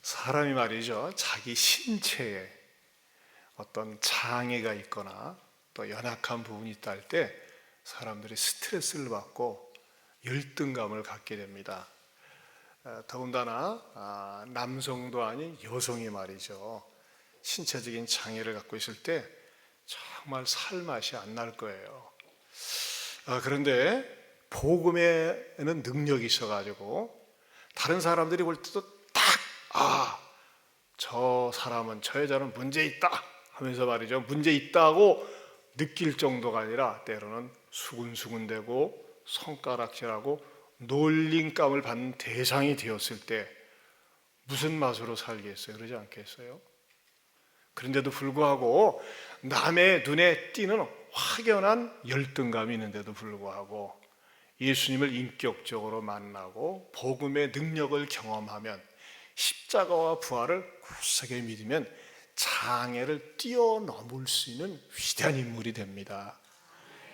사람이 말이죠, 자기 신체에 어떤 장애가 있거나 또 연약한 부분이 있다 할 때 사람들이 스트레스를 받고 열등감을 갖게 됩니다. 더군다나 남성도 아닌 여성이 말이죠, 신체적인 장애를 갖고 있을 때 정말 살 맛이 안 날 거예요. 그런데 복음에는 능력이 있어가지고 다른 사람들이 볼 때도 딱 저 사람은, 저 여자는 문제 있다 하면서 말이죠, 문제 있다고 느낄 정도가 아니라 때로는 수근수근대고 손가락질하고 놀림감을 받는 대상이 되었을 때 무슨 맛으로 살겠어요? 그러지 않겠어요? 그런데도 불구하고 남의 눈에 띄는 확연한 열등감이 있는데도 불구하고 예수님을 인격적으로 만나고 복음의 능력을 경험하면, 십자가와 부활을 굳세게 믿으면 장애를 뛰어넘을 수 있는 위대한 인물이 됩니다.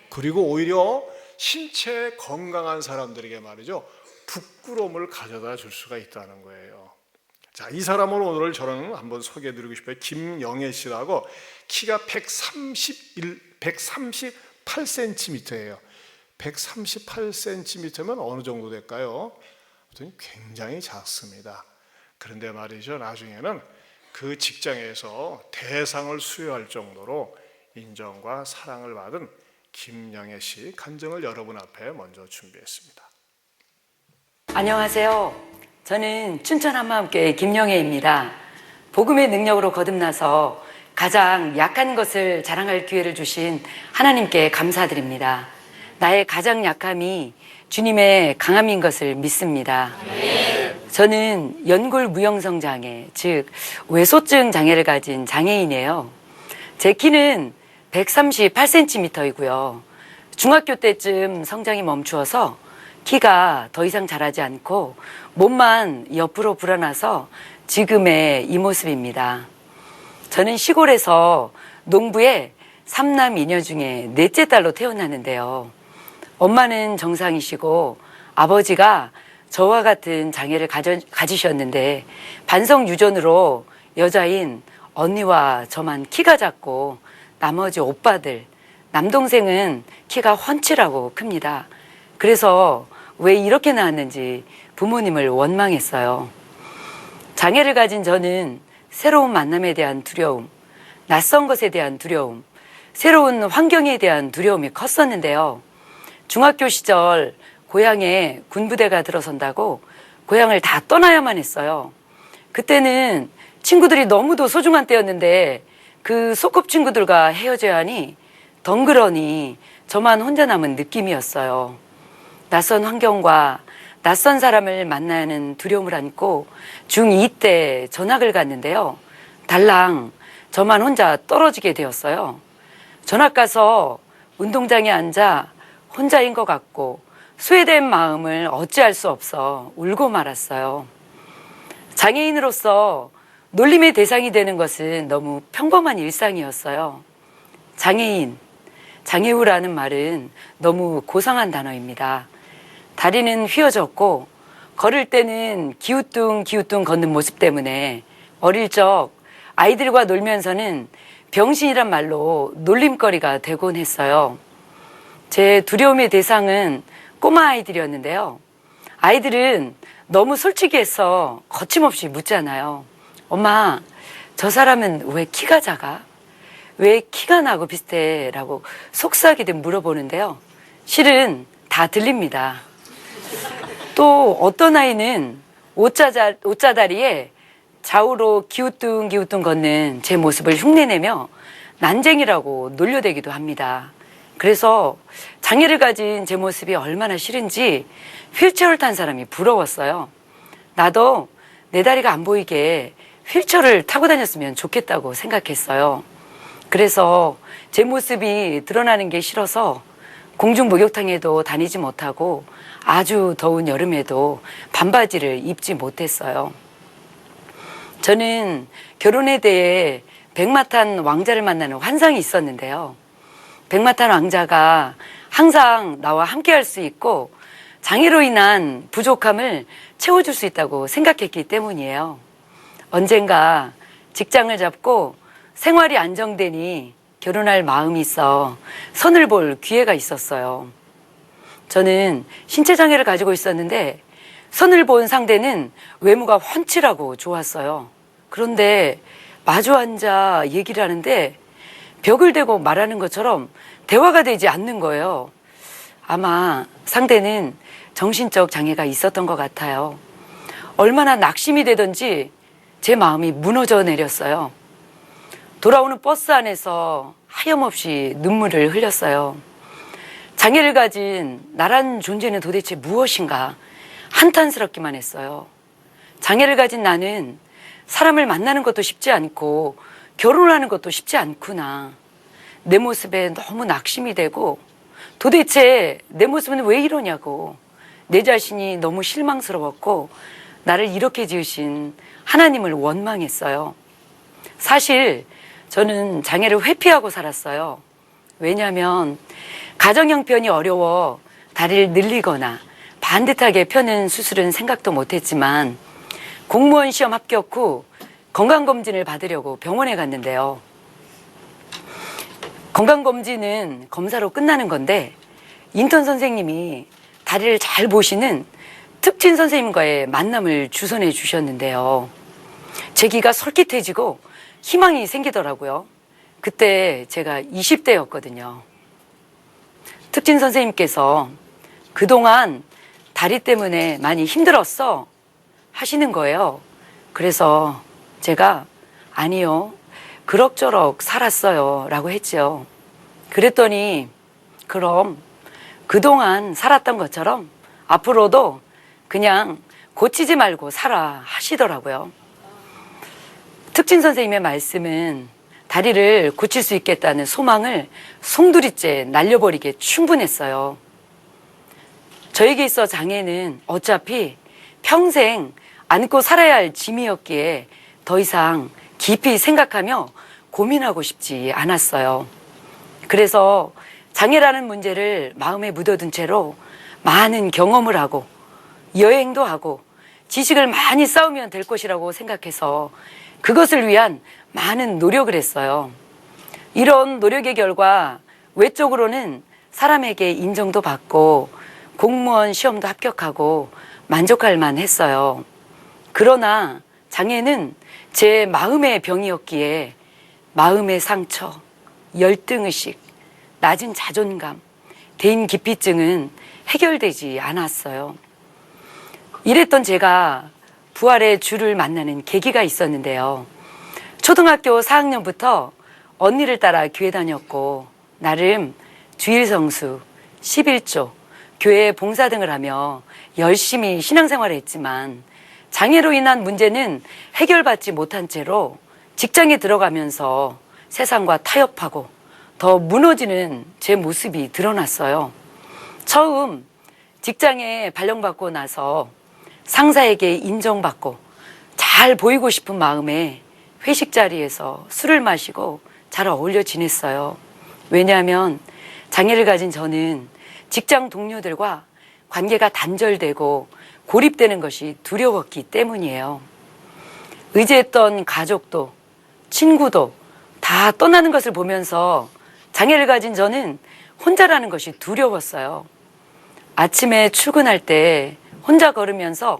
그리고 오히려 신체 건강한 사람들에게 말이죠, 부끄러움을 가져다 줄 수가 있다는 거예요. 자, 이 사람을 오늘 저는 한번 소개해드리고 싶어요. 김영애 씨라고, 키가 138cm예요. 138cm면 어느 정도 될까요? 굉장히 작습니다. 그런데 말이죠, 나중에는 그 직장에서 대상을 수여할 정도로 인정과 사랑을 받은 김영애 씨 간증을 여러분 앞에 먼저 준비했습니다. 안녕하세요. 저는 춘천 한마음교회 김영애입니다. 복음의 능력으로 거듭나서 가장 약한 것을 자랑할 기회를 주신 하나님께 감사드립니다. 나의 가장 약함이 주님의 강함인 것을 믿습니다. 저는 연골 무형성 장애, 즉 외소증 장애를 가진 장애인이에요. 제 키는 138cm이고요. 중학교 때쯤 성장이 멈추어서 키가 더 이상 자라지 않고 몸만 옆으로 불어나서 지금의 이 모습입니다. 저는 시골에서 농부의 3남 2녀 중에 넷째 딸로 태어났는데요. 엄마는 정상이시고 아버지가 저와 같은 장애를 가지셨는데 반성 유전으로 여자인 언니와 저만 키가 작고 나머지 오빠들, 남동생은 키가 훤칠하고 큽니다. 그래서 왜 이렇게 나왔는지 부모님을 원망했어요. 장애를 가진 저는 새로운 만남에 대한 두려움, 낯선 것에 대한 두려움, 새로운 환경에 대한 두려움이 컸었는데요. 중학교 시절 고향에 군부대가 들어선다고 고향을 다 떠나야만 했어요. 그때는 친구들이 너무도 소중한 때였는데 그 소꿉친구들과 헤어져야 하니 덩그러니 저만 혼자 남은 느낌이었어요. 낯선 환경과 낯선 사람을 만나는 두려움을 안고 중2 때 전학을 갔는데요. 달랑 저만 혼자 떨어지게 되었어요. 전학 가서 운동장에 앉아 혼자인 것 같고 소외된 마음을 어찌할 수 없어 울고 말았어요. 장애인으로서 놀림의 대상이 되는 것은 너무 평범한 일상이었어요. 장애인, 장애우라는 말은 너무 고상한 단어입니다. 다리는 휘어졌고 걸을 때는 기우뚱기우뚱 걷는 모습 때문에 어릴 적 아이들과 놀면서는 병신이란 말로 놀림거리가 되곤 했어요. 제 두려움의 대상은 꼬마 아이들이었는데요. 아이들은 너무 솔직해서 거침없이 묻잖아요. 엄마, 저 사람은 왜 키가 작아? 왜 키가 나고 비슷해? 라고 속삭이듯 물어보는데요. 실은 다 들립니다. 또 어떤 아이는 옷자다리에 좌우로 기우뚱기우뚱 걷는 제 모습을 흉내내며 난쟁이라고 놀려대기도 합니다. 그래서 장애를 가진 제 모습이 얼마나 싫은지 휠체어를 탄 사람이 부러웠어요. 나도 내 다리가 안 보이게 휠체어를 타고 다녔으면 좋겠다고 생각했어요. 그래서 제 모습이 드러나는 게 싫어서 공중 목욕탕에도 다니지 못하고 아주 더운 여름에도 반바지를 입지 못했어요. 저는 결혼에 대해 백마탄 왕자를 만나는 환상이 있었는데요. 백마탄 왕자가 항상 나와 함께 할 수 있고 장애로 인한 부족함을 채워줄 수 있다고 생각했기 때문이에요. 언젠가 직장을 잡고 생활이 안정되니 결혼할 마음이 있어 선을 볼 기회가 있었어요. 저는 신체장애를 가지고 있었는데 선을 본 상대는 외모가 훤칠하고 좋았어요. 그런데 마주 앉아 얘기를 하는데 벽을 대고 말하는 것처럼 대화가 되지 않는 거예요. 아마 상대는 정신적 장애가 있었던 것 같아요. 얼마나 낙심이 되던지 제 마음이 무너져 내렸어요. 돌아오는 버스 안에서 하염없이 눈물을 흘렸어요. 장애를 가진 나란 존재는 도대체 무엇인가 한탄스럽기만 했어요. 장애를 가진 나는 사람을 만나는 것도 쉽지 않고 결혼하는 것도 쉽지 않구나. 내 모습에 너무 낙심이 되고 도대체 내 모습은 왜 이러냐고 내 자신이 너무 실망스러웠고 나를 이렇게 지으신 하나님을 원망했어요. 사실 저는 장애를 회피하고 살았어요. 왜냐하면 가정 형편이 어려워 다리를 늘리거나 반듯하게 펴는 수술은 생각도 못했지만 공무원 시험 합격 후 건강검진을 받으려고 병원에 갔는데요. 건강검진은 검사로 끝나는 건데 인턴 선생님이 다리를 잘 보시는 특진 선생님과의 만남을 주선해 주셨는데요. 제 귀가 솔깃해지고 희망이 생기더라고요. 그때 제가 20대였거든요. 특진 선생님께서 그동안 다리 때문에 많이 힘들었어 하시는 거예요. 그래서 제가 아니요, 그럭저럭 살았어요 라고 했죠. 그랬더니 그럼 그동안 살았던 것처럼 앞으로도 그냥 고치지 말고 살아 하시더라고요. 특진 선생님의 말씀은 다리를 고칠 수 있겠다는 소망을 송두리째 날려버리기에 충분했어요. 저에게 있어 장애는 어차피 평생 안고 살아야 할 짐이었기에 더 이상 깊이 생각하며 고민하고 싶지 않았어요. 그래서 장애라는 문제를 마음에 묻어둔 채로 많은 경험을 하고 여행도 하고 지식을 많이 쌓으면 될 것이라고 생각해서 그것을 위한 많은 노력을 했어요. 이런 노력의 결과 외적으로는 사람에게 인정도 받고 공무원 시험도 합격하고 만족할 만했어요. 그러나 장애는 제 마음의 병이었기에 마음의 상처, 열등의식, 낮은 자존감, 대인기피증은 해결되지 않았어요. 이랬던 제가 부활의 주를 만나는 계기가 있었는데요. 초등학교 4학년부터 언니를 따라 교회 다녔고 나름 주일 성수, 11조, 교회 봉사 등을 하며 열심히 신앙생활을 했지만 장애로 인한 문제는 해결받지 못한 채로 직장에 들어가면서 세상과 타협하고 더 무너지는 제 모습이 드러났어요. 처음 직장에 발령받고 나서 상사에게 인정받고 잘 보이고 싶은 마음에 회식 자리에서 술을 마시고 잘 어울려 지냈어요. 왜냐하면 장애를 가진 저는 직장 동료들과 관계가 단절되고 고립되는 것이 두려웠기 때문이에요. 의지했던 가족도 친구도 다 떠나는 것을 보면서 장애를 가진 저는 혼자라는 것이 두려웠어요. 아침에 출근할 때 혼자 걸으면서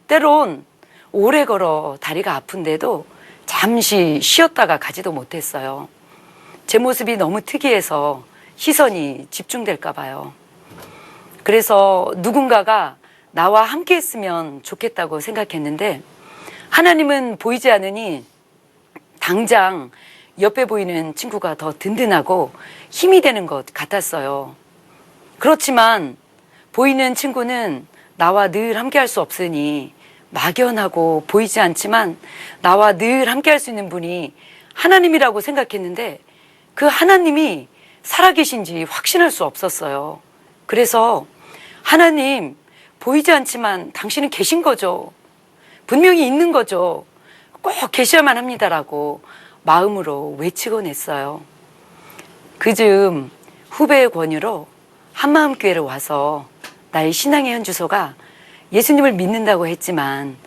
때론 오래 걸어 다리가 아픈데도 잠시 쉬었다가 가지도 못했어요. 제 모습이 너무 특이해서 시선이 집중될까 봐요. 그래서 누군가가 나와 함께 했으면 좋겠다고 생각했는데 하나님은 보이지 않으니 당장 옆에 보이는 친구가 더 든든하고 힘이 되는 것 같았어요. 그렇지만 보이는 친구는 나와 늘 함께 할 수 없으니 막연하고 보이지 않지만 나와 늘 함께 할 수 있는 분이 하나님이라고 생각했는데 그 하나님이 살아계신지 확신할 수 없었어요. 그래서 하나님, 보이지 않지만 당신은 계신 거죠. 분명히 있는 거죠. 꼭 계셔야만 합니다라고 마음으로 외치곤 했어요. 그즈음 후배의 권유로 한마음교회를 와서 나의 신앙의 현주소가 예수님을 믿는다고 했지만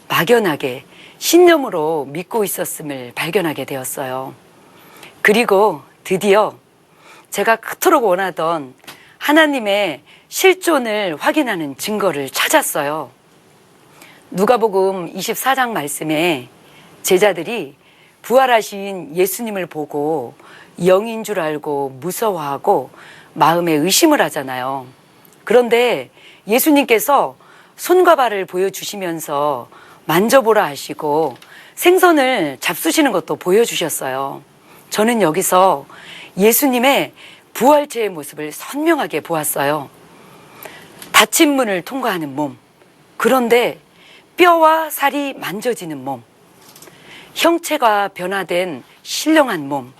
막연하게 신념으로 믿고 있었음을 발견하게 되었어요. 그리고 드디어 제가 그토록 원하던 하나님의 실존을 확인하는 증거를 찾았어요. 누가복음 24장 말씀에 제자들이 부활하신 예수님을 보고 영인 줄 알고 무서워하고 마음에 의심을 하잖아요. 그런데 예수님께서 손과 발을 보여주시면서 만져보라 하시고 생선을 잡수시는 것도 보여주셨어요. 저는 여기서 예수님의 부활체의 모습을 선명하게 보았어요. 닫힌 문을 통과하는 몸, 그런데 뼈와 살이 만져지는 몸, 형체가 변화된 신령한 몸,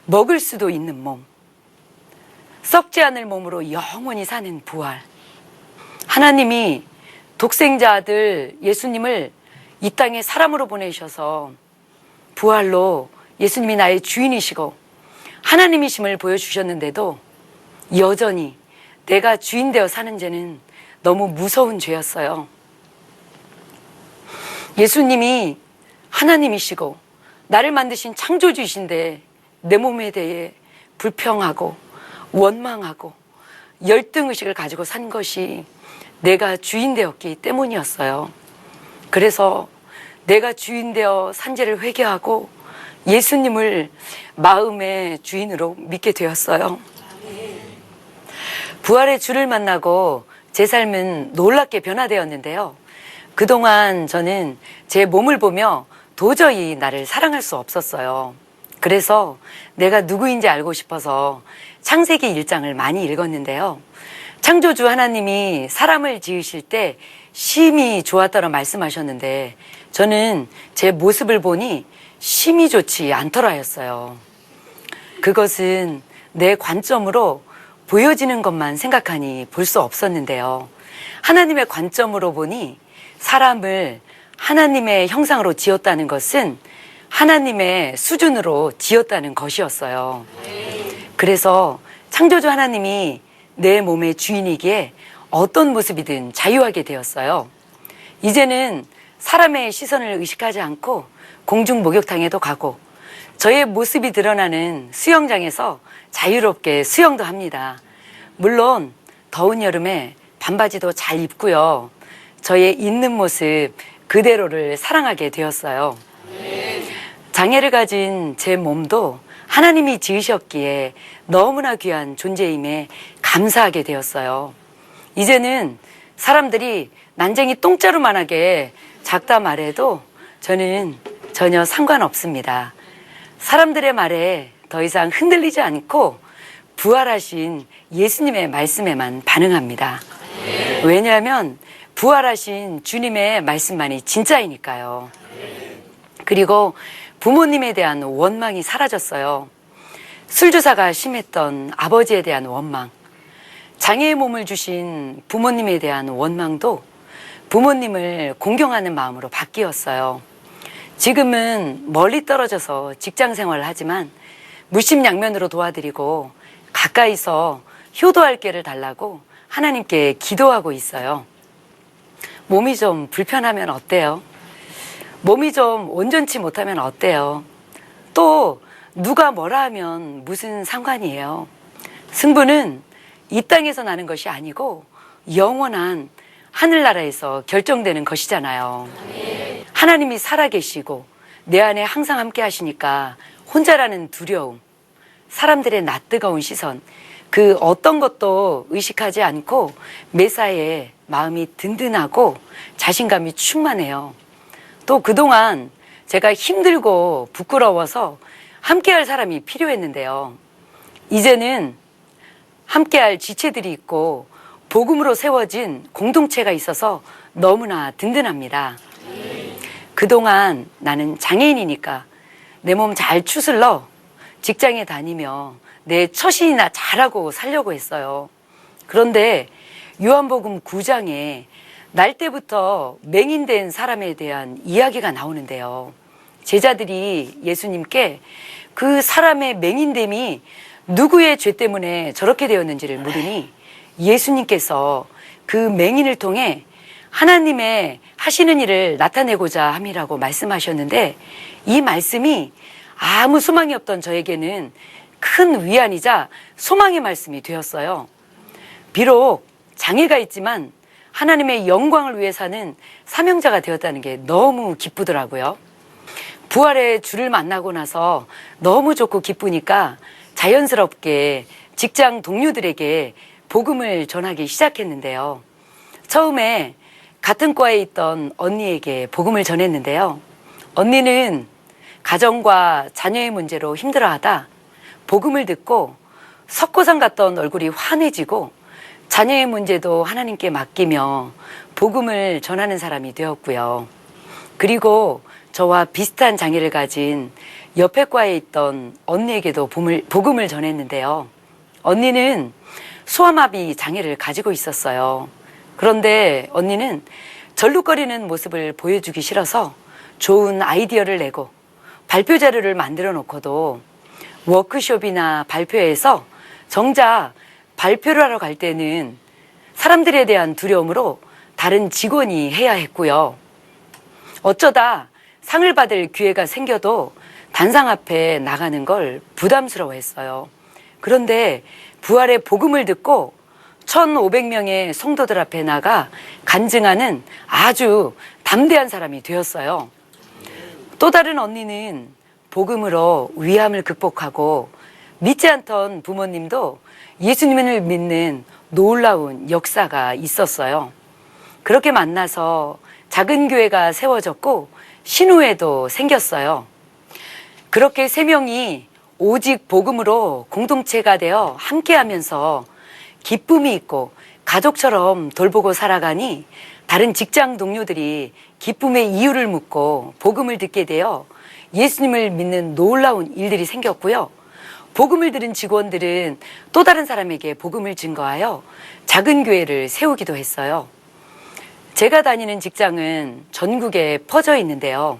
먹을 수도 있는 몸, 썩지 않을 몸으로 영원히 사는 부활. 하나님이 독생자 아들 예수님을 이 땅에 사람으로 보내셔서 부활로 예수님이 나의 주인이시고 하나님이심을 보여주셨는데도 여전히 내가 주인 되어 사는 죄는 너무 무서운 죄였어요. 예수님이 하나님이시고 나를 만드신 창조주이신데 내 몸에 대해 불평하고 원망하고 열등의식을 가지고 산 것이 내가 주인 되었기 때문이었어요. 그래서 내가 주인 되어 산 죄를 회개하고 예수님을 마음의 주인으로 믿게 되었어요. 부활의 주를 만나고 제 삶은 놀랍게 변화되었는데요. 그동안 저는 제 몸을 보며 도저히 나를 사랑할 수 없었어요. 그래서 내가 누구인지 알고 싶어서 창세기 1장을 많이 읽었는데요. 창조주 하나님이 사람을 지으실 때 심히 좋았다고 말씀하셨는데 저는 제 모습을 보니 심히 좋지 않더라 했어요. 그것은 내 관점으로 보여지는 것만 생각하니 볼 수 없었는데요. 하나님의 관점으로 보니 사람을 하나님의 형상으로 지었다는 것은 하나님의 수준으로 지었다는 것이었어요. 그래서 창조주 하나님이 내 몸의 주인이기에 어떤 모습이든 자유하게 되었어요. 이제는 사람의 시선을 의식하지 않고 공중 목욕탕에도 가고 저의 모습이 드러나는 수영장에서 자유롭게 수영도 합니다. 물론 더운 여름에 반바지도 잘 입고요. 저의 있는 모습 그대로를 사랑하게 되었어요. 장애를 가진 제 몸도 하나님이 지으셨기에 너무나 귀한 존재임에 감사하게 되었어요. 이제는 사람들이 난쟁이 똥자루만하게 작다 말해도 저는 전혀 상관없습니다. 사람들의 말에 더 이상 흔들리지 않고 부활하신 예수님의 말씀에만 반응합니다. 왜냐하면 부활하신 주님의 말씀만이 진짜이니까요. 그리고 부모님에 대한 원망이 사라졌어요. 술주사가 심했던 아버지에 대한 원망, 장애의 몸을 주신 부모님에 대한 원망도 부모님을 공경하는 마음으로 바뀌었어요. 지금은 멀리 떨어져서 직장 생활을 하지만 물심양면으로 도와드리고 가까이서 효도할 기회를 달라고 하나님께 기도하고 있어요. 몸이 좀 불편하면 어때요? 몸이 좀 온전치 못하면 어때요? 또 누가 뭐라 하면 무슨 상관이에요? 승부는 이 땅에서 나는 것이 아니고 영원한 하늘나라에서 결정되는 것이잖아요. 하나님이 살아계시고 내 안에 항상 함께 하시니까 혼자라는 두려움, 사람들의 낯뜨거운 시선, 그 어떤 것도 의식하지 않고 매사에 마음이 든든하고 자신감이 충만해요. 또 그동안 제가 힘들고 부끄러워서 함께할 사람이 필요했는데요. 이제는 함께할 지체들이 있고 복음으로 세워진 공동체가 있어서 너무나 든든합니다. 그동안 나는 장애인이니까 내 몸 잘 추슬러 직장에 다니며 내 처신이나 잘하고 살려고 했어요. 그런데 요한복음 9장에 날 때부터 맹인된 사람에 대한 이야기가 나오는데요. 제자들이 예수님께 그 사람의 맹인됨이 누구의 죄 때문에 저렇게 되었는지를 물으니 예수님께서 그 맹인을 통해 하나님의 하시는 일을 나타내고자 함이라고 말씀하셨는데 이 말씀이 아무 소망이 없던 저에게는 큰 위안이자 소망의 말씀이 되었어요. 비록 장애가 있지만 하나님의 영광을 위해 사는 사명자가 되었다는 게 너무 기쁘더라고요. 부활의 주를 만나고 나서 너무 좋고 기쁘니까 자연스럽게 직장 동료들에게 복음을 전하기 시작했는데요. 처음에 같은 과에 있던 언니에게 복음을 전했는데요. 언니는 가정과 자녀의 문제로 힘들어하다 복음을 듣고 석고상 같던 얼굴이 환해지고 자녀의 문제도 하나님께 맡기며 복음을 전하는 사람이 되었고요. 그리고 저와 비슷한 장애를 가진 옆에 과에 있던 언니에게도 복음을 전했는데요. 언니는 소아마비 장애를 가지고 있었어요. 그런데 언니는 절룩거리는 모습을 보여주기 싫어서 좋은 아이디어를 내고 발표 자료를 만들어 놓고도 워크숍이나 발표회에서 정작 발표를 하러 갈 때는 사람들에 대한 두려움으로 다른 직원이 해야 했고요. 어쩌다 상을 받을 기회가 생겨도 단상 앞에 나가는 걸 부담스러워했어요. 그런데 부활의 복음을 듣고 1,500명의 성도들 앞에 나가 간증하는 아주 담대한 사람이 되었어요. 또 다른 언니는 복음으로 위암을 극복하고 믿지 않던 부모님도 예수님을 믿는 놀라운 역사가 있었어요. 그렇게 만나서 작은 교회가 세워졌고 신우회도 생겼어요. 그렇게 세 명이 오직 복음으로 공동체가 되어 함께하면서 기쁨이 있고 가족처럼 돌보고 살아가니 다른 직장 동료들이 기쁨의 이유를 묻고 복음을 듣게 되어 예수님을 믿는 놀라운 일들이 생겼고요. 복음을 들은 직원들은 또 다른 사람에게 복음을 증거하여 작은 교회를 세우기도 했어요. 제가 다니는 직장은 전국에 퍼져 있는데요.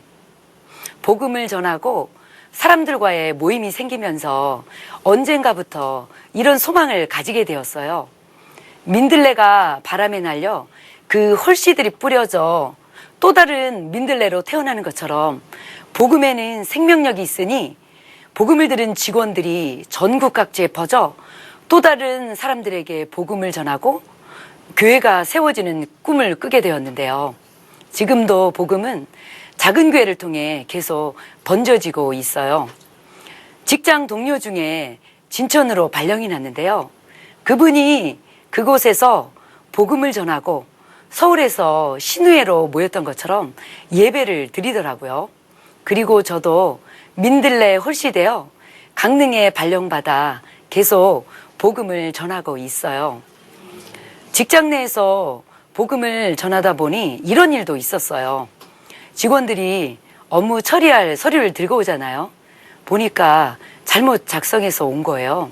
복음을 전하고 사람들과의 모임이 생기면서 언젠가부터 이런 소망을 가지게 되었어요. 민들레가 바람에 날려 그 홀씨들이 뿌려져 또 다른 민들레로 태어나는 것처럼 복음에는 생명력이 있으니 복음을 들은 직원들이 전국 각지에 퍼져 또 다른 사람들에게 복음을 전하고 교회가 세워지는 꿈을 꾸게 되었는데요. 지금도 복음은 작은 교회를 통해 계속 번져지고 있어요. 직장 동료 중에 진천으로 발령이 났는데요. 그분이 그곳에서 복음을 전하고 서울에서 신우회로 모였던 것처럼 예배를 드리더라고요. 그리고 저도 민들레 홀씨되어 강릉에 발령받아 계속 복음을 전하고 있어요. 직장 내에서 복음을 전하다 보니 이런 일도 있었어요. 직원들이 업무 처리할 서류를 들고 오잖아요. 보니까 잘못 작성해서 온 거예요.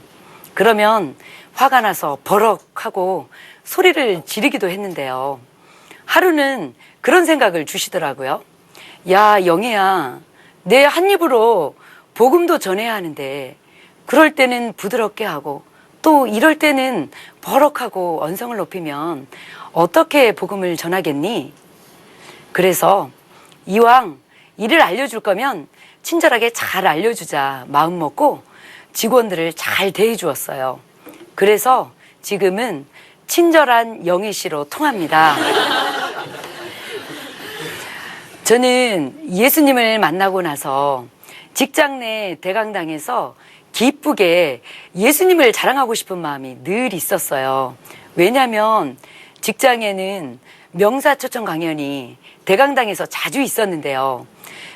그러면 화가 나서 버럭하고 소리를 지르기도 했는데요. 하루는 그런 생각을 주시더라고요. 야, 영애야, 내 한 입으로 복음도 전해야 하는데 그럴 때는 부드럽게 하고 또 이럴 때는 버럭하고 언성을 높이면 어떻게 복음을 전하겠니? 그래서 이왕 일을 알려줄 거면 친절하게 잘 알려주자 마음 먹고 직원들을 잘 대해주었어요. 그래서 지금은 친절한 영애 씨로 통합니다. 저는 예수님을 만나고 나서 직장 내 대강당에서 기쁘게 예수님을 자랑하고 싶은 마음이 늘 있었어요. 왜냐하면 직장에는 명사 초청 강연이 대강당에서 자주 있었는데요.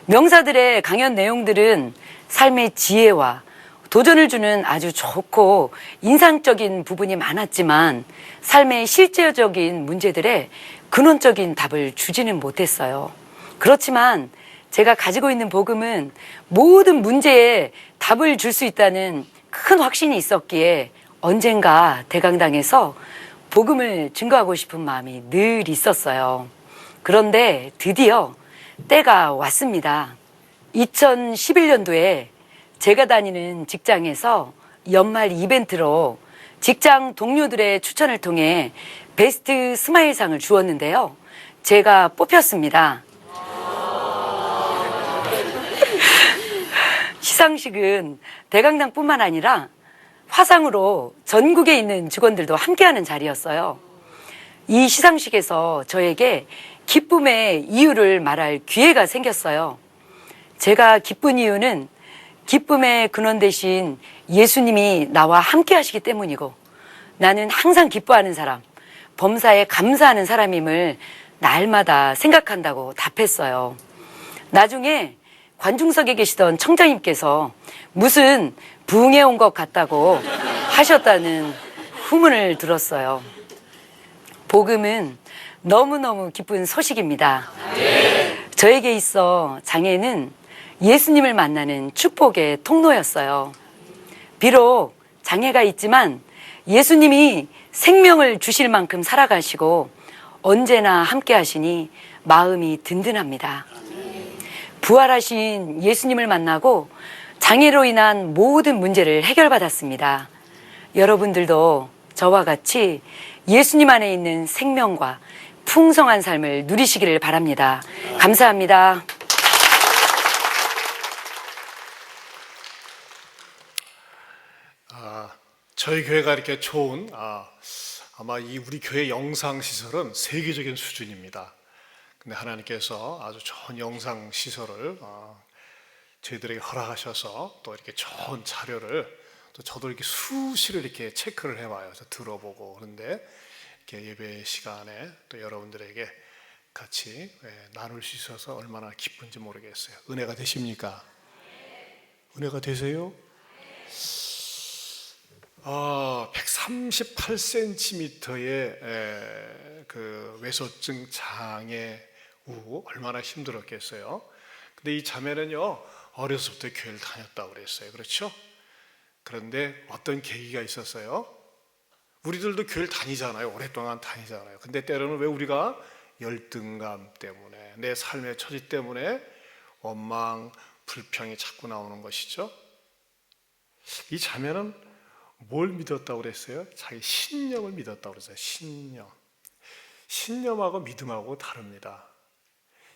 명사들의 강연 내용들은 삶의 지혜와 도전을 주는 아주 좋고 인상적인 부분이 많았지만 삶의 실제적인 문제들에 근원적인 답을 주지는 못했어요. 그렇지만 제가 가지고 있는 복음은 모든 문제에 답을 줄 수 있다는 큰 확신이 있었기에 언젠가 대강당에서 복음을 증거하고 싶은 마음이 늘 있었어요. 그런데 드디어 때가 왔습니다. 2011년도에 제가 다니는 직장에서 연말 이벤트로 직장 동료들의 추천을 통해 베스트 스마일상을 주었는데요. 제가 뽑혔습니다. 시상식은 대강당뿐만 아니라 화상으로 전국에 있는 직원들도 함께하는 자리였어요. 이 시상식에서 저에게 기쁨의 이유를 말할 기회가 생겼어요. 제가 기쁜 이유는 기쁨의 근원 되신 예수님이 나와 함께 하시기 때문이고, 나는 항상 기뻐하는 사람, 범사에 감사하는 사람임을 날마다 생각한다고 답했어요. 나중에 관중석에 계시던 청장님께서 무슨 부흥해 온 것 같다고 하셨다는 후문을 들었어요. 복음은 너무너무 기쁜 소식입니다. 저에게 있어 장애는 예수님을 만나는 축복의 통로였어요. 비록 장애가 있지만 예수님이 생명을 주실 만큼 살아가시고 언제나 함께 하시니 마음이 든든합니다. 부활하신 예수님을 만나고 장애로 인한 모든 문제를 해결받았습니다. 여러분들도 저와 같이 예수님 안에 있는 생명과 풍성한 삶을 누리시기를 바랍니다. 감사합니다. 저희 교회가 이렇게 좋은 아마 이 우리 교회 영상 시설은 세계적인 수준입니다. 근데 하나님께서 아주 좋은 영상 시설을 저희들에게 허락하셔서 또 이렇게 좋은 자료를 또 저도 이렇게 수시로 이렇게 체크를 해봐요. 들어보고. 그런데 이렇게 예배 시간에 또 여러분들에게 같이 나눌 수 있어서 얼마나 기쁜지 모르겠어요. 은혜가 되십니까? 은혜가 되세요? 138cm의 그 외소증 장애 우 얼마나 힘들었겠어요. 근데 이 자매는요, 어려서부터 교회를 다녔다고 그랬어요. 그렇죠? 그런데 어떤 계기가 있었어요? 우리들도 교회를 다니잖아요. 오랫동안 다니잖아요. 근데 때로는 왜 우리가 열등감 때문에, 내 삶의 처지 때문에 원망, 불평이 자꾸 나오는 것이죠. 이 자매는 뭘 믿었다고 그랬어요? 자기 신념을 믿었다고 그랬어요. 신념. 신념하고 믿음하고 다릅니다.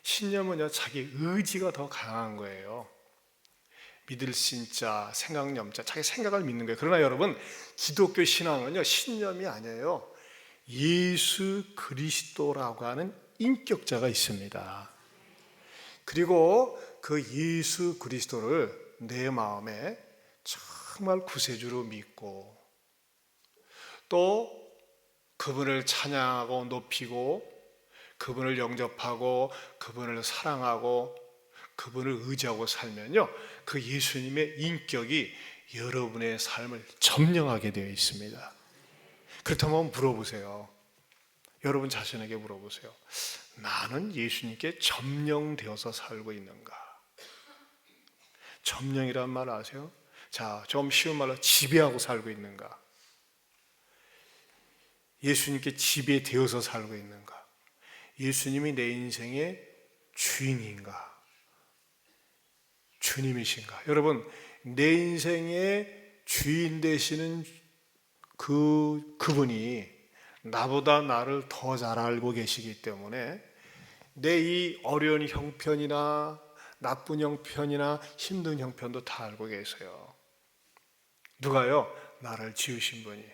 신념은요, 자기 의지가 더 강한 거예요. 믿을 신자, 생각념자, 자기 생각을 믿는 거예요. 그러나 여러분, 기독교 신앙은요, 신념이 아니에요. 예수 그리스도라고 하는 인격자가 있습니다. 그리고 그 예수 그리스도를 내 마음에 정말 구세주로 믿고 또 그분을 찬양하고 높이고 그분을 영접하고 그분을 사랑하고 그분을 의지하고 살면요, 그 예수님의 인격이 여러분의 삶을 점령하게 되어 있습니다. 그렇다면 물어보세요. 여러분 자신에게 물어보세요. 나는 예수님께 점령되어서 살고 있는가? 점령이란 말 아세요? 자, 좀 쉬운 말로 지배하고 살고 있는가? 예수님께 지배되어서 살고 있는가? 예수님이 내 인생의 주인인가? 주님이신가? 여러분, 내 인생의 주인 되시는 그분이 나보다 나를 더 잘 알고 계시기 때문에 내 이 어려운 형편이나 나쁜 형편이나 힘든 형편도 다 알고 계세요. 누가요? 나를 지으신 분이.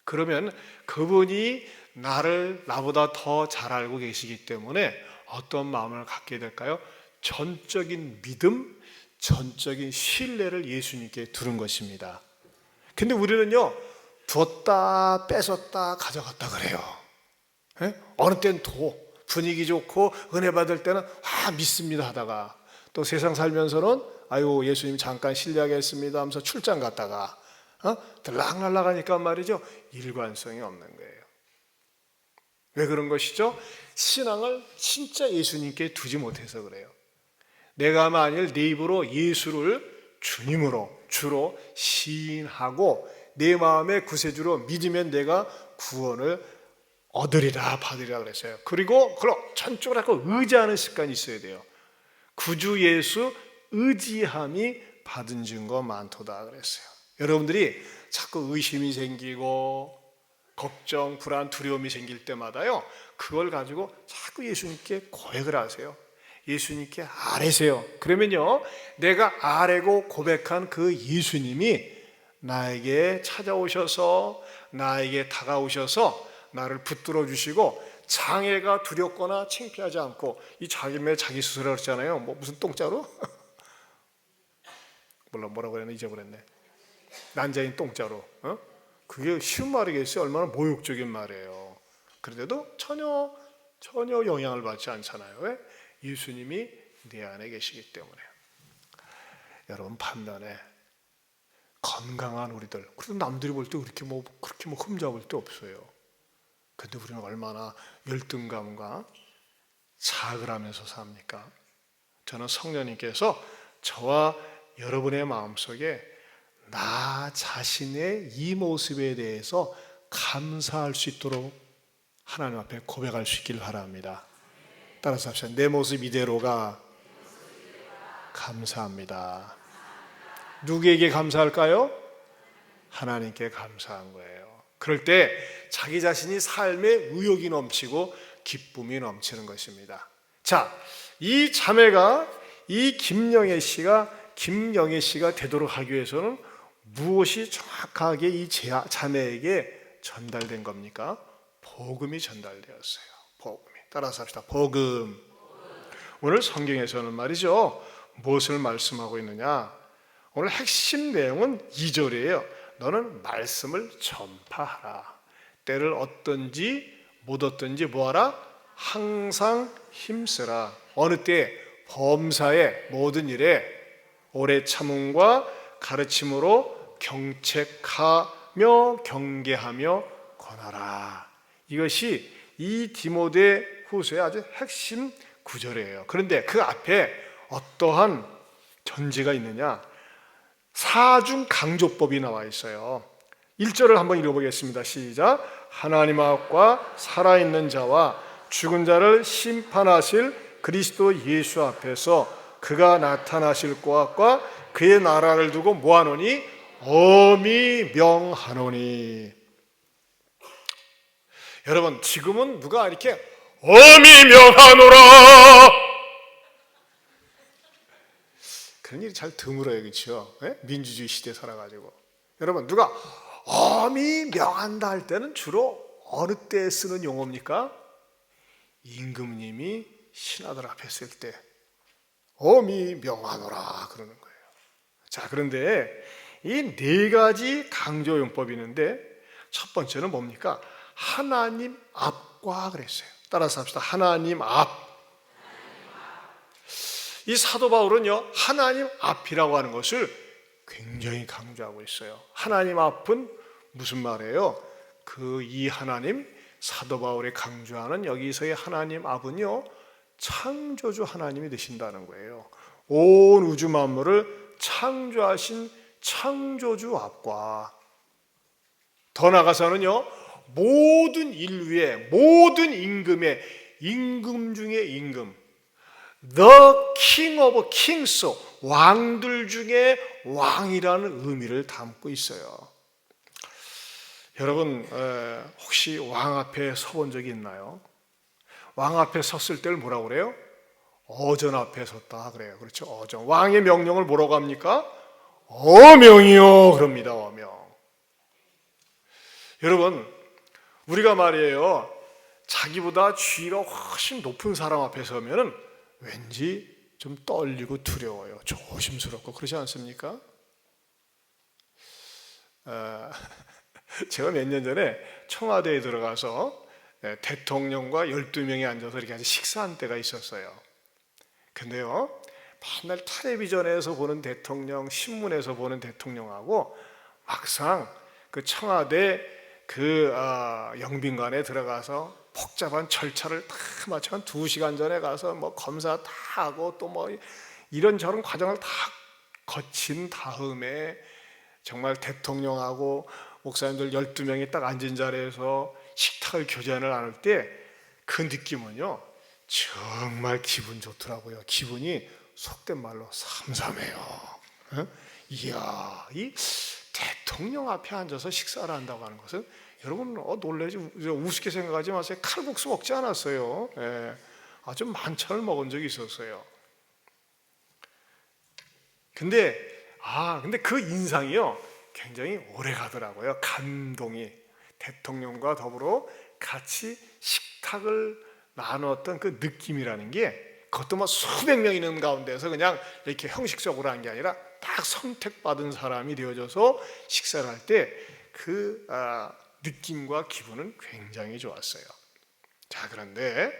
그러면 그분이 나를 나보다 더 잘 알고 계시기 때문에 어떤 마음을 갖게 될까요? 전적인 믿음, 전적인 신뢰를 예수님께 두는 것입니다. 근데 우리는요, 뒀다 뺏었다 가져갔다 그래요. 어느 때는 분위기 좋고 은혜 받을 때는 믿습니다 하다가 또 세상 살면서는 아유 예수님 잠깐 신뢰하겠습니다 하면서 출장 갔다가 들락날락 하니까 말이죠, 일관성이 없는 거예요. 왜 그런 것이죠? 신앙을 진짜 예수님께 두지 못해서 그래요. 내가 만일 내 입으로 예수를 주님으로 주로 시인하고 내 마음의 구세주로 믿으면 내가 구원을 얻으리라 받으리라 그랬어요. 그리고 전적으로 의지하는 습관이 있어야 돼요. 구주 예수 의지함이 받은 증거 많도다 그랬어요. 여러분들이 자꾸 의심이 생기고 걱정, 불안, 두려움이 생길 때마다요, 그걸 가지고 자꾸 예수님께 고백을 하세요. 예수님께 아뢰세요. 그러면요, 내가 아뢰고 고백한 그 예수님이 나에게 찾아오셔서, 나에게 다가오셔서 나를 붙들어 주시고, 장애가 두렵거나 창피하지 않고, 이 자기 스스로 그랬잖아요. 뭐 무슨 똥자루? 몰라, 뭐라고 그랬나 잊어버렸네. 난자인 똥자루. 그게 쉬운 말이겠어요? 얼마나 모욕적인 말이에요. 그런데도 전혀 영향을 받지 않잖아요. 왜? 예수님이 내 안에 계시기 때문에. 여러분, 반면에 건강한 우리들, 그래도 남들이 볼 때 그렇게 뭐 흠잡을 데 없어요. 근데 우리는 얼마나 열등감과 자학을 하면서 삽니까? 저는 성령님께서 저와 여러분의 마음속에 나 자신의 이 모습에 대해서 감사할 수 있도록 하나님 앞에 고백할 수 있길 바랍니다. 따라서 합시다. 내 모습 이대로가 감사합니다. 누구에게 감사할까요? 하나님께 감사한 거예요. 그럴 때 자기 자신이 삶에 의욕이 넘치고 기쁨이 넘치는 것입니다. 자, 이 자매가, 이 김영애 씨가 되도록 하기 위해서는 무엇이 정확하게 이 자매에게 전달된 겁니까? 복음이 전달되었어요. 복음이. 따라서 합시다. 복음. 오늘 성경에서는 말이죠, 무엇을 말씀하고 있느냐? 오늘 핵심 내용은 2절이에요. 너는 말씀을 전파하라. 때를 얻든지 못 얻든지 뭐하라? 항상 힘쓰라. 어느 때? 범사의 모든 일에 오래 참음과 가르침으로 경책하며 경계하며 권하라. 이것이 이 디모데 후서의 아주 핵심 구절이에요. 그런데 그 앞에 어떠한 전제가 있느냐? 사중 강조법이 나와 있어요. 1절을 한번 읽어보겠습니다. 시작. 하나님 앞과 살아있는 자와 죽은 자를 심판하실 그리스도 예수 앞에서 그가 나타나실 것과 그의 나라를 두고 뭐하노니? 엄히 명하노니. 여러분, 지금은 누가 이렇게 엄히 명하노라 그런 일이 잘 드물어요. 그렇죠? 네? 민주주의 시대에 살아가지고. 여러분, 누가 엄히 명한다 할 때는 주로 어느 때 쓰는 용어입니까? 임금님이 신하들 앞에 있을 때 엄히 명하노라 그러는 거예요. 자, 그런데 이 4가지 강조용법이 있는데 첫 번째는 뭡니까? 하나님 앞과 그랬어요. 따라서 합시다. 하나님 앞. 이 사도 바울은요, 하나님 앞이라고 하는 것을 굉장히 강조하고 있어요. 하나님 앞은 무슨 말이에요? 이 하나님, 사도 바울이 강조하는 여기서의 하나님 앞은요, 창조주 하나님이 되신다는 거예요. 온 우주 만물을 창조하신 창조주 앞과, 더 나아가서는요, 모든 인류의, 모든 임금의 임금 중에 임금, The King of Kings, 왕들 중에 왕이라는 의미를 담고 있어요. 여러분, 혹시 왕 앞에 서본 적이 있나요? 왕 앞에 섰을 때를 뭐라고 그래요? 어전 앞에 섰다 그래요. 그렇죠? 어전. 왕의 명령을 뭐라고 합니까? 어명이요 그럽니다. 어명. 여러분, 우리가 말이에요, 자기보다 지위가 훨씬 높은 사람 앞에 서면은 왠지 좀 떨리고 두려워요. 조심스럽고 그러지 않습니까? 제가 몇 년 전에 청와대에 들어가서 대통령과 12명이 앉아서 이렇게 같이 식사한 때가 있었어요. 근데요, 맨날 텔레비전에서 보는 대통령, 신문에서 보는 대통령하고 막상 그 청와대 영빈관에 들어가서 복잡한 절차를 다 마치 한 2시간 전에 가서 뭐 검사 다 하고 또 뭐 이런저런 과정을 다 거친 다음에 정말 대통령하고 목사님들 12명이 딱 앉은 자리에서 식탁을 교제를 나눌 때 그 느낌은요, 정말 기분 좋더라고요. 기분이 속된 말로 삼삼해요. 이야, 이 대통령 앞에 앉아서 식사를 한다고 하는 것은 여러분 놀라지 우습게 생각하지 마세요. 칼국수 먹지 않았어요. 예, 아주 만찬을 먹은 적이 있었어요. 근데 그 인상이요 굉장히 오래 가더라고요. 감동이. 대통령과 더불어 같이 식탁을 나눴던 그 느낌이라는 게, 그것도 뭐 수백 명 있는 가운데서 그냥 이렇게 형식적으로 한 게 아니라 딱 선택받은 사람이 되어져서 식사를 할 때 그 느낌과 기분은 굉장히 좋았어요. 자, 그런데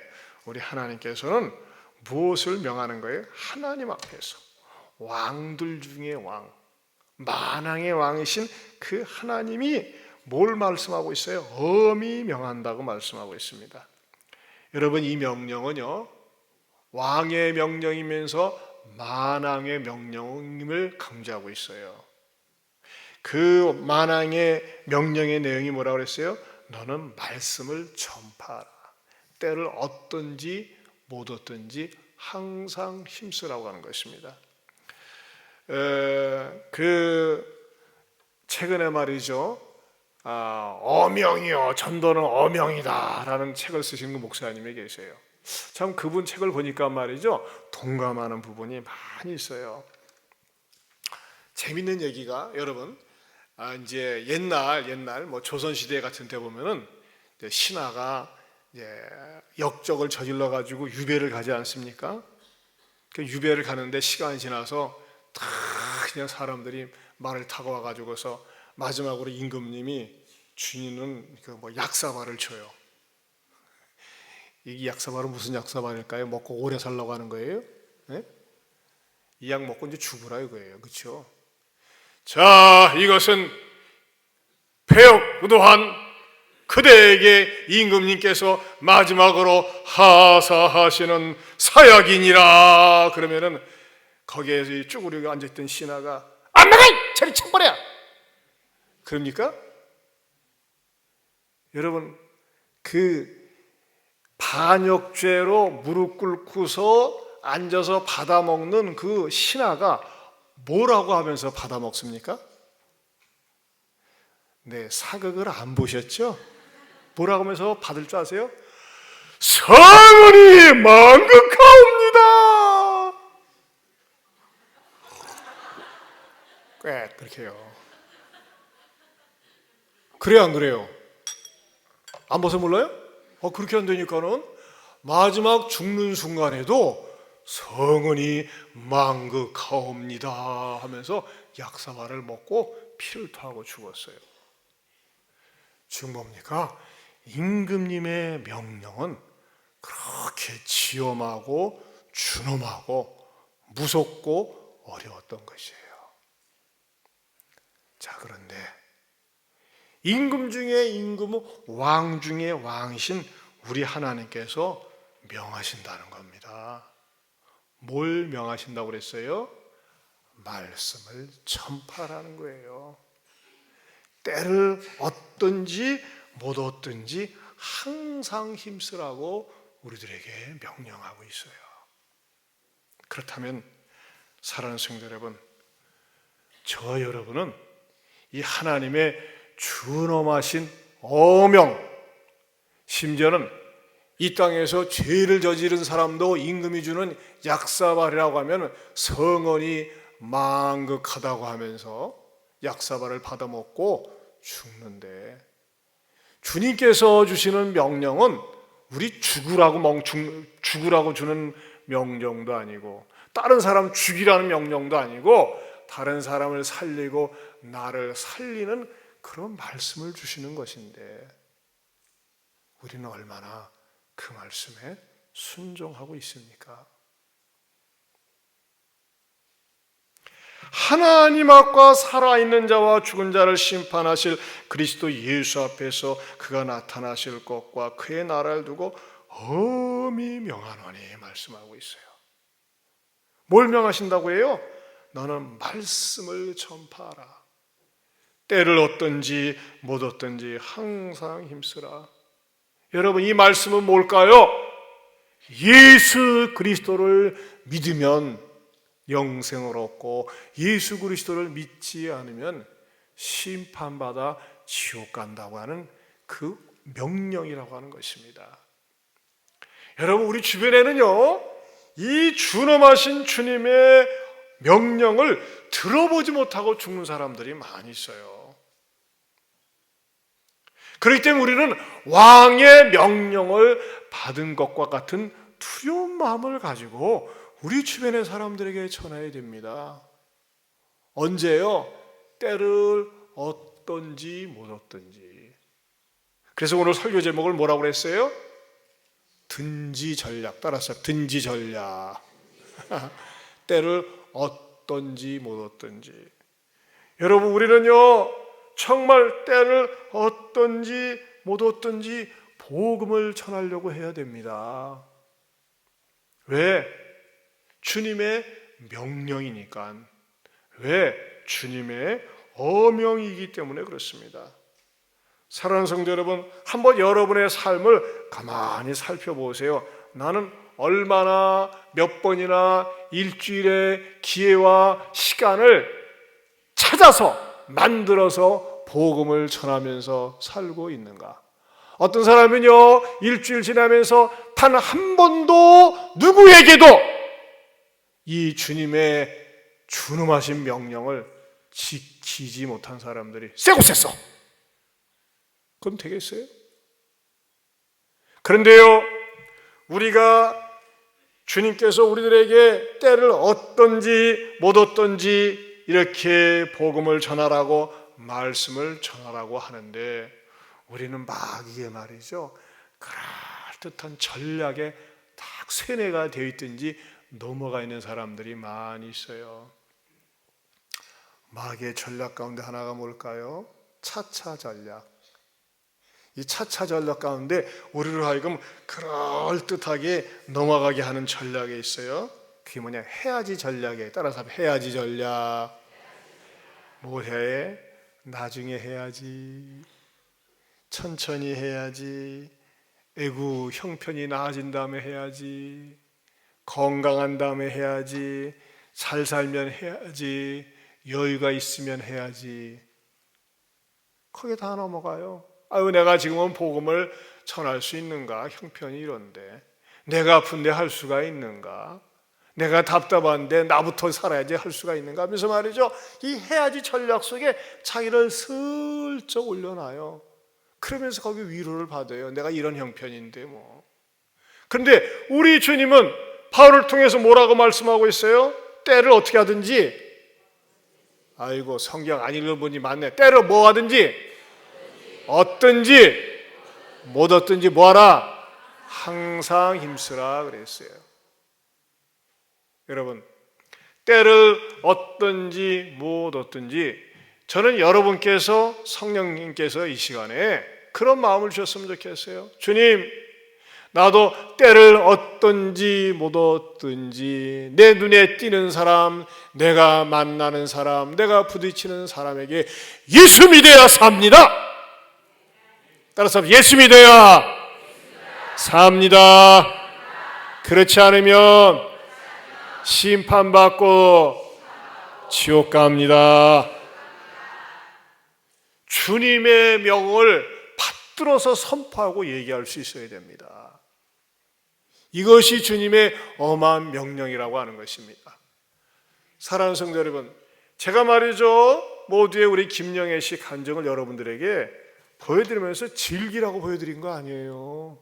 우리 하나님께서는 무엇을 명하는 거예요? 하나님 앞에서 왕들 중에 왕, 만왕의 왕이신 그 하나님이 뭘 말씀하고 있어요? 엄히 명한다고 말씀하고 있습니다. 여러분, 이 명령은요 왕의 명령이면서 만왕의 명령임을 강조하고 있어요. 그 만왕의 명령의 내용이 뭐라고 그랬어요? 너는 말씀을 전파하라. 때를 얻든지 못 얻든지 항상 힘쓰라고 하는 것입니다. 최근에 말이죠, 어명이요 전도는 어명이다 라는 책을 쓰신 그 목사님이 계세요. 참 그분 책을 보니까 말이죠 동감하는 부분이 많이 있어요. 재밌는 얘기가, 여러분 이제 옛날 뭐 조선 시대 같은 때 보면은 이제 신하가 이제 역적을 저질러 가지고 유배를 가지 않습니까? 그 유배를 가는데 시간이 지나서 다 그냥 사람들이 말을 타고 와 가지고서 마지막으로 임금님이 주인은 그 뭐 약사발을 줘요. 이 약사발은 무슨 약사발일까요? 먹고 오래 살라고 하는 거예요? 네? 이 약 먹고 이제 죽으라 이거예요. 그렇죠? 자, 이것은 폐역무도한 그대에게 임금님께서 마지막으로 하사하시는 사약이니라. 그러면은 거기에 쭈그리고 앉아있던 신하가 안 나가! 저리 쳐버려! 그럽니까? 여러분, 그 반역죄로 무릎 꿇고서 앉아서 받아먹는 그 신하가 뭐라고 하면서 받아먹습니까? 네, 사극을 안 보셨죠? 뭐라고 하면서 받을 줄 아세요? 성은이 만극하옵니다. 꽤 그렇게 해요. 그래요, 안 그래요? 안 봐서 몰라요? 그렇게 안 되니까는 마지막 죽는 순간에도 성은이 만극하옵니다 하면서 약사발을 먹고 피를 토하고 죽었어요. 지금 뭡니까? 임금님의 명령은 그렇게 지엄하고 준엄하고 무섭고 어려웠던 것이에요. 자, 그런데 임금 중에 임금, 왕 중에 왕이신 우리 하나님께서 명하신다는 겁니다. 뭘 명하신다고 그랬어요? 말씀을 전파하라는 거예요. 때를 얻든지 못 얻든지 항상 힘쓰라고 우리들에게 명령하고 있어요. 그렇다면 사랑하는 성도 여러분, 저 여러분은 이 하나님의 준엄하신 어명, 심지어는 이 땅에서 죄를 저지른 사람도 임금이 주는 약사발이라고 하면 성언이 만극하다고 하면서 약사발을 받아먹고 죽는데, 주님께서 주시는 명령은 우리 죽으라고 주는 명령도 아니고, 다른 사람 죽이라는 명령도 아니고, 다른 사람을 살리고 나를 살리는 그런 말씀을 주시는 것인데, 우리는 얼마나 그 말씀에 순종하고 있습니까? 하나님 앞과 살아있는 자와 죽은 자를 심판하실 그리스도 예수 앞에서 그가 나타나실 것과 그의 나라를 두고 엄히 명하노니 말씀하고 있어요. 뭘 명하신다고 해요? 너는 말씀을 전파하라. 때를 얻든지 못 얻든지 항상 힘쓰라. 여러분, 이 말씀은 뭘까요? 예수 그리스도를 믿으면 영생을 얻고, 예수 그리스도를 믿지 않으면 심판받아 지옥 간다고 하는 그 명령이라고 하는 것입니다. 여러분, 우리 주변에는요, 이 준엄하신 주님의 명령을 들어보지 못하고 죽는 사람들이 많이 있어요. 그렇기 때문에 우리는 왕의 명령을 받은 것과 같은 두려운 마음을 가지고 우리 주변의 사람들에게 전해야 됩니다. 언제요? 때를 얻든지 못 얻든지. 그래서 오늘 설교 제목을 뭐라고 그랬어요? 든지 전략. 따라서 든지 전략. 때를 얻든지 못 얻든지. 여러분, 우리는요 정말 때를 얻든지 못 얻든지 복음을 전하려고 해야 됩니다. 왜? 주님의 명령이니까. 왜? 주님의 어명이기 때문에 그렇습니다. 사랑하는 성도 여러분, 한번 여러분의 삶을 가만히 살펴보세요. 나는 얼마나 몇 번이나 일주일의 기회와 시간을 찾아서 만들어서 복음을 전하면서 살고 있는가? 어떤 사람은요, 일주일 지나면서 단 한 번도 누구에게도 이 주님의 준엄하신 명령을 지키지 못한 사람들이 세고 셌어. 그럼 되겠어요? 그런데요, 우리가 주님께서 우리들에게 때를 얻든지 못 얻든지 이렇게 복음을 전하라고, 말씀을 전하라고 하는데, 우리는 마귀의 말이죠, 그럴듯한 전략에 딱 세뇌가 되어 있든지 넘어가 있는 사람들이 많이 있어요. 마귀의 전략 가운데 하나가 뭘까요? 차차 전략. 이 차차 전략 가운데 우리를 하여금 그럴듯하게 넘어가게 하는 전략이 있어요. 그게 뭐냐? 해야지 전략에 따라서 해야지 전략. 뭐 해? 나중에 해야지. 천천히 해야지. 애구 형편이 나아진 다음에 해야지. 건강한 다음에 해야지. 잘 살면 해야지. 여유가 있으면 해야지. 거기에 다 넘어가요. 아유, 내가 지금은 복음을 전할 수 있는가? 형편이 이런데. 내가 아픈데 할 수가 있는가? 내가 답답한데 나부터 살아야지 할 수가 있는가? 하면서 말이죠, 이 해야지 전략 속에 자기를 슬쩍 올려놔요. 그러면서 거기 위로를 받아요. 내가 이런 형편인데 뭐. 그런데 우리 주님은 바울을 통해서 뭐라고 말씀하고 있어요? 때를 어떻게 하든지, 아이고 성경 안 읽은 분이 많네. 때를 뭐 하든지, 얻든지 못 얻든지 뭐하라? 항상 힘쓰라 그랬어요. 여러분, 때를 얻든지 못 얻든지, 저는 여러분께서, 성령님께서 이 시간에 그런 마음을 주셨으면 좋겠어요. 주님, 나도 때를 얻든지 못 얻든지 내 눈에 띄는 사람, 내가 만나는 사람, 내가 부딪히는 사람에게 예수 믿어야 삽니다. 따라서 예수 믿어야 삽니다. 그렇지 않으면 심판받고 지옥 갑니다. 주님의 명을 받들어서 선포하고 얘기할 수 있어야 됩니다. 이것이 주님의 엄한 명령이라고 하는 것입니다. 사랑하는 성도 여러분, 제가 말이죠, 모두의 우리 김영애 씨 간증을 여러분들에게 보여드리면서 즐기라고 보여드린 거 아니에요.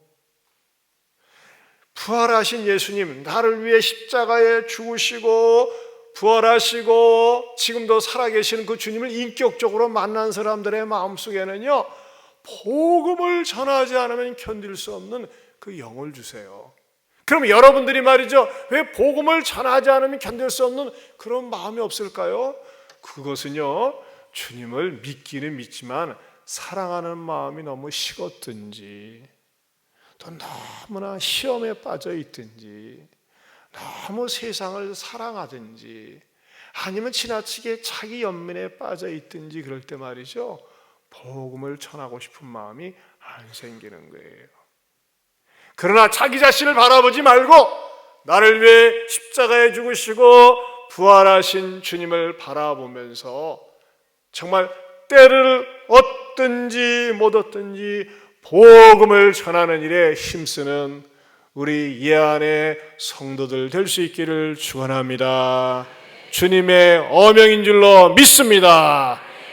부활하신 예수님, 나를 위해 십자가에 죽으시고 부활하시고 지금도 살아계시는 그 주님을 인격적으로 만난 사람들의 마음속에는요, 복음을 전하지 않으면 견딜 수 없는 그 영을 주세요. 그럼 여러분들이 말이죠, 왜 복음을 전하지 않으면 견딜 수 없는 그런 마음이 없을까요? 그것은요, 주님을 믿기는 믿지만 사랑하는 마음이 너무 식었든지, 또 너무나 시험에 빠져 있든지, 너무 세상을 사랑하든지, 아니면 지나치게 자기 연민에 빠져 있든지, 그럴 때 말이죠, 복음을 전하고 싶은 마음이 안 생기는 거예요. 그러나 자기 자신을 바라보지 말고 나를 위해 십자가에 죽으시고 부활하신 주님을 바라보면서 정말 때를 얻든지 못 얻든지 복음을 전하는 일에 힘쓰는 우리 예안의 성도들 될 수 있기를 축원합니다. 주님의 어명인 줄로 믿습니다.